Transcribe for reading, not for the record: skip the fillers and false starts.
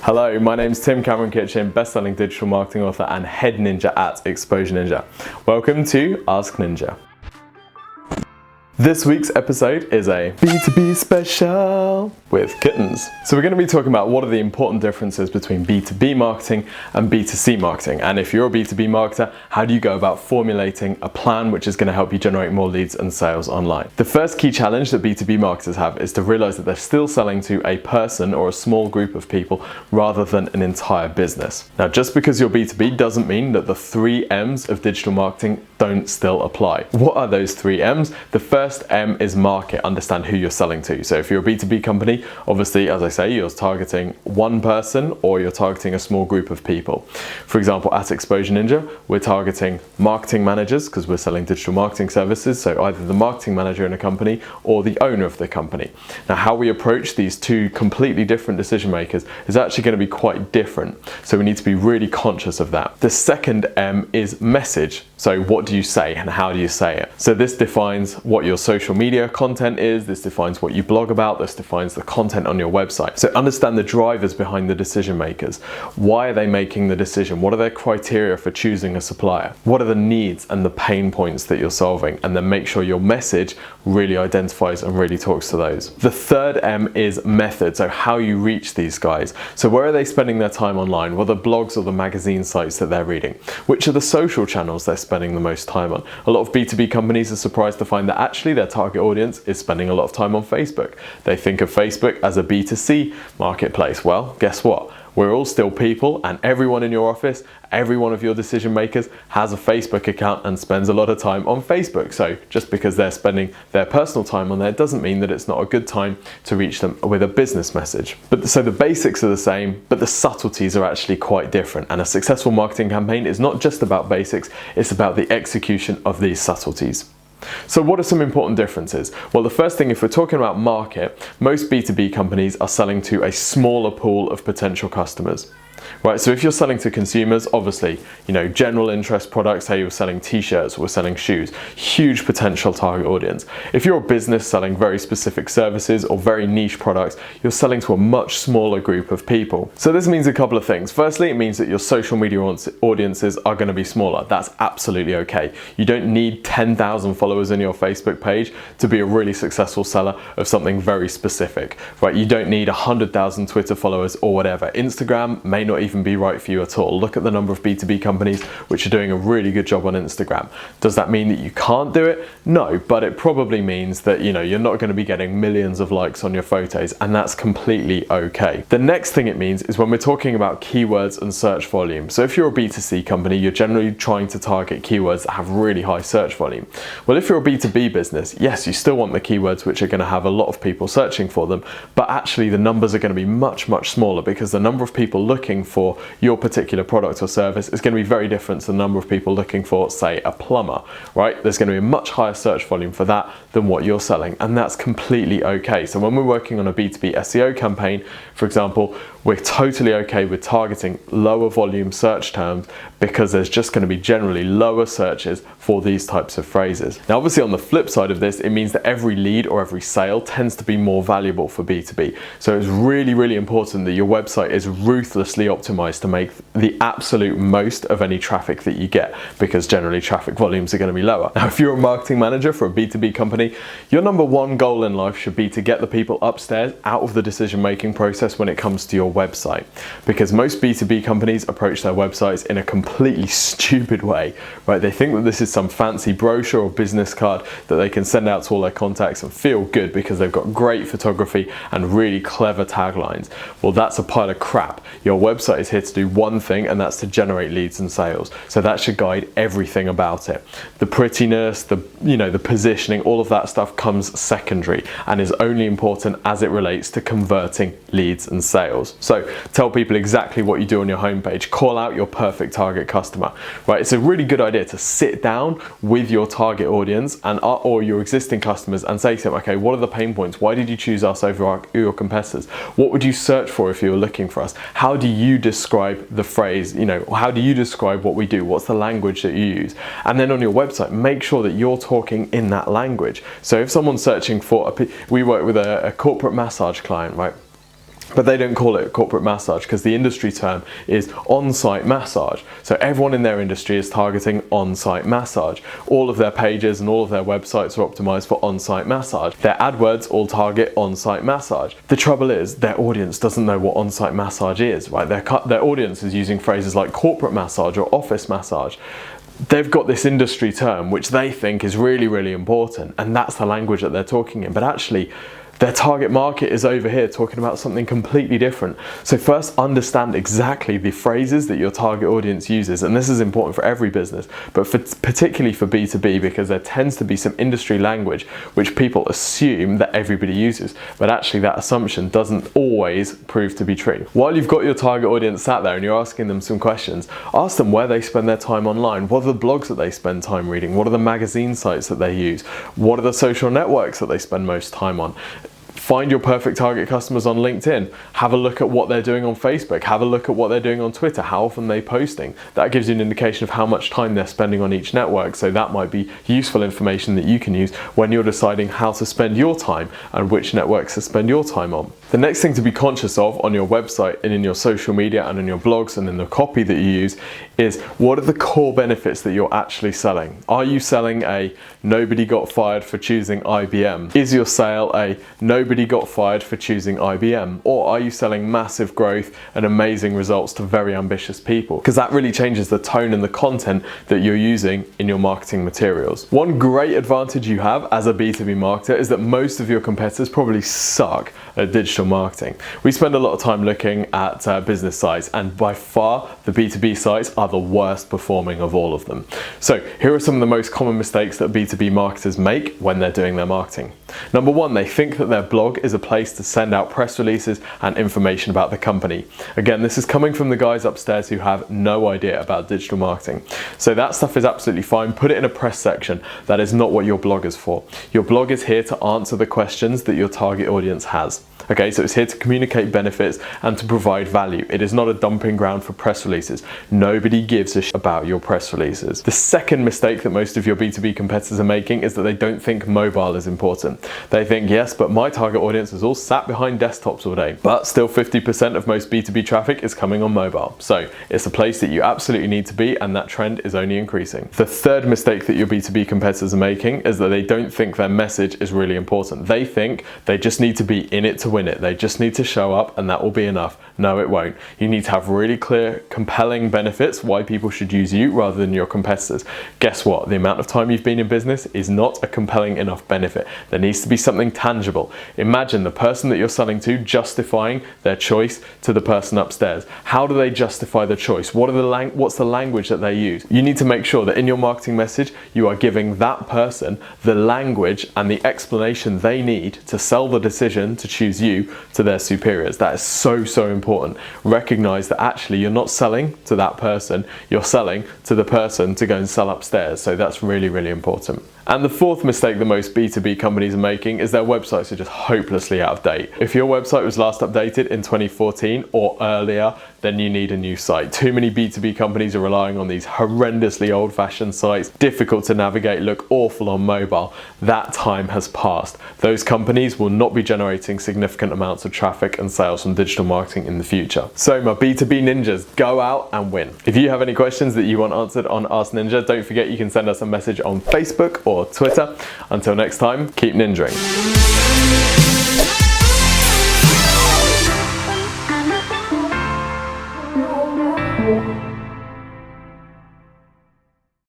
Hello, my name's Tim Cameron Kitchen, best-selling digital marketing author and head ninja at Exposure Ninja. Welcome to Ask Ninja. This week's episode is a B2B special with kittens. So we're going to be talking about what are the important differences between B2B marketing and B2C marketing. And if you're a B2B marketer, how do you go about formulating a plan which is going to help you generate more leads and sales online? The first key challenge that B2B marketers have is to realize that they're still selling to a person or a small group of people rather than an entire business. Now, just because you're B2B doesn't mean that the 3 M's of digital marketing don't still apply. What are those 3 M's? The first M is market, understand who you're selling to. So if you're a B2B company, obviously, as I say, you're targeting one person or you're targeting a small group of people. For example, at Exposure Ninja, we're targeting marketing managers because we're selling digital marketing services. So either the marketing manager in a company or the owner of the company. Now, how we approach these two completely different decision makers is actually going to be quite different. So we need to be really conscious of that. The second M is message. So what do you say and how do you say it? So this defines what your social media content is, this defines what you blog about, this defines the content on your website. So understand the drivers behind the decision makers. Why are they making the decision? What are their criteria for choosing a supplier? What are the needs and the pain points that you're solving? And then make sure your message really identifies and really talks to those. The third M is method, so how you reach these guys. So where are they spending their time online? What are the blogs or the magazine sites that they're reading? Which are the social channels they're spending the most time on? A lot of B2B companies are surprised to find that actually their target audience is spending a lot of time on Facebook. They think of Facebook as a B2C marketplace. Well, guess what? We're all still people, and everyone in your office, every one of your decision makers has a Facebook account and spends a lot of time on Facebook. So just because they're spending their personal time on there doesn't mean that it's not a good time to reach them with a business message. So the basics are the same, but the subtleties are actually quite different. And a successful marketing campaign is not just about basics, it's about the execution of these subtleties. So what are some important differences? Well, the first thing, if we're talking about market, most B2B companies are selling to a smaller pool of potential customers. Right, so if you're selling to consumers, obviously, general interest products, say you're selling t-shirts or selling shoes, huge potential target audience. If you're a business selling very specific services or very niche products, you're selling to a much smaller group of people. So this means a couple of things. Firstly, it means that your social media audiences are going to be smaller. That's absolutely okay. You don't need 10,000 followers in your Facebook page to be a really successful seller of something very specific, right? You don't need 100,000 Twitter followers or whatever. Instagram may not even be right for you at all. Look at the number of B2B companies which are doing a really good job on Instagram. Does that mean that you can't do it? No, but it probably means that you're not going to be getting millions of likes on your photos, and that's completely okay. The next thing it means is when we're talking about keywords and search volume. So if you're a B2C company, you're generally trying to target keywords that have really high search volume. Well, if you're a B2B business, yes, you still want the keywords which are going to have a lot of people searching for them, but actually the numbers are going to be much, much smaller because the number of people looking for your particular product or service is going to be very different to the number of people looking for, say, a plumber, right? There's going to be a much higher search volume for that than what you're selling, and that's completely okay. So when we're working on a B2B SEO campaign, for example, we're totally okay with targeting lower volume search terms because there's just going to be generally lower searches for these types of phrases. Now, obviously on the flip side of this, it means that every lead or every sale tends to be more valuable for B2B. So it's really, really important that your website is ruthlessly optimized to make the absolute most of any traffic that you get, because generally traffic volumes are going to be lower. Now, if you're a marketing manager for a B2B company, your number one goal in life should be to get the people upstairs out of the decision-making process when it comes to your website, because most B2B companies approach their websites in a completely stupid way, right? They think that this is some fancy brochure or business card that they can send out to all their contacts and feel good because they've got great photography and really clever taglines. Well, that's a pile of crap. Your website is here to do one thing, and that's to generate leads and sales. So that should guide everything about it. The prettiness, the positioning, all of that stuff comes secondary and is only important as it relates to converting leads and sales. So tell people exactly what you do on your homepage. Call out your perfect target customer, right? It's a really good idea to sit down with your target audience or your existing customers and say to them, okay, what are the pain points? Why did you choose us over your competitors? What would you search for if you were looking for us? How do you describe the phrase? How do you describe what we do? What's the language that you use? And then on your website, make sure that you're talking in that language. So if someone's searching for we work with a corporate massage client, right? But they don't call it corporate massage because the industry term is on-site massage. So everyone in their industry is targeting on-site massage. All of their pages and all of their websites are optimized for on-site massage. Their AdWords all target on-site massage. The trouble is their audience doesn't know what on-site massage is, right? Their audience is using phrases like corporate massage or office massage. They've got this industry term which they think is really, really important, and that's the language that they're talking in. But actually, their target market is over here talking about something completely different. So first, understand exactly the phrases that your target audience uses, and this is important for every business, but particularly for B2B, because there tends to be some industry language which people assume that everybody uses, but actually that assumption doesn't always prove to be true. While you've got your target audience sat there and you're asking them some questions, ask them where they spend their time online. What are the blogs that they spend time reading? What are the magazine sites that they use? What are the social networks that they spend most time on? Find your perfect target customers on LinkedIn. Have a look at what they're doing on Facebook. Have a look at what they're doing on Twitter. How often they're posting. That gives you an indication of how much time they're spending on each network. So that might be useful information that you can use when you're deciding how to spend your time and which networks to spend your time on. The next thing to be conscious of on your website and in your social media and in your blogs and in the copy that you use is, what are the core benefits that you're actually selling? Are you selling a nobody got fired for choosing IBM? Is your sale a nobody got fired for choosing IBM? Or are you selling massive growth and amazing results to very ambitious people? Because that really changes the tone and the content that you're using in your marketing materials. One great advantage you have as a B2B marketer is that most of your competitors probably suck at digital marketing. We spend a lot of time looking at business sites, and by far the B2B sites are the worst performing of all of them. So here are some of the most common mistakes that B2B marketers make when they're doing their marketing. Number one, they think that their blog is a place to send out press releases and information about the company. Again, this is coming from the guys upstairs who have no idea about digital marketing. So that stuff is absolutely fine. Put it in a press section. That is not what your blog is for. Your blog is here to answer the questions that your target audience has. Okay, so it's here to communicate benefits and to provide value. It is not a dumping ground for press releases. Nobody gives a shit about your press releases. The second mistake that most of your B2B competitors are making is that they don't think mobile is important. They think, yes, but my target audience is all sat behind desktops all day. But still 50% of most B2B traffic is coming on mobile. So it's a place that you absolutely need to be, and that trend is only increasing. The third mistake that your B2B competitors are making is that they don't think their message is really important. They think they just need to be in it to win it. They just need to show up and that will be enough. No, it won't. You need to have really clear, compelling benefits why people should use you rather than your competitors. Guess what? The amount of time you've been in business is not a compelling enough benefit. There needs to be something tangible. Imagine the person that you're selling to justifying their choice to the person upstairs. How do they justify the choice? What's the language that they use? You need to make sure that in your marketing message, you are giving that person the language and the explanation they need to sell the decision to choose you to their superiors. That is so, so important. Recognize that actually you're not selling to that person, you're selling to the person to go and sell upstairs. So that's really, really important. And the fourth mistake that most B2B companies are making is their websites are just hopelessly out of date. If your website was last updated in 2014 or earlier, then you need a new site. Too many B2B companies are relying on these horrendously old-fashioned sites, difficult to navigate, look awful on mobile. That time has passed. Those companies will not be generating significant amounts of traffic and sales from digital marketing in the future. So my B2B ninjas, go out and win. If you have any questions that you want answered on Ask Ninja, don't forget you can send us a message on Facebook or Twitter. Until next time, keep ninjaing.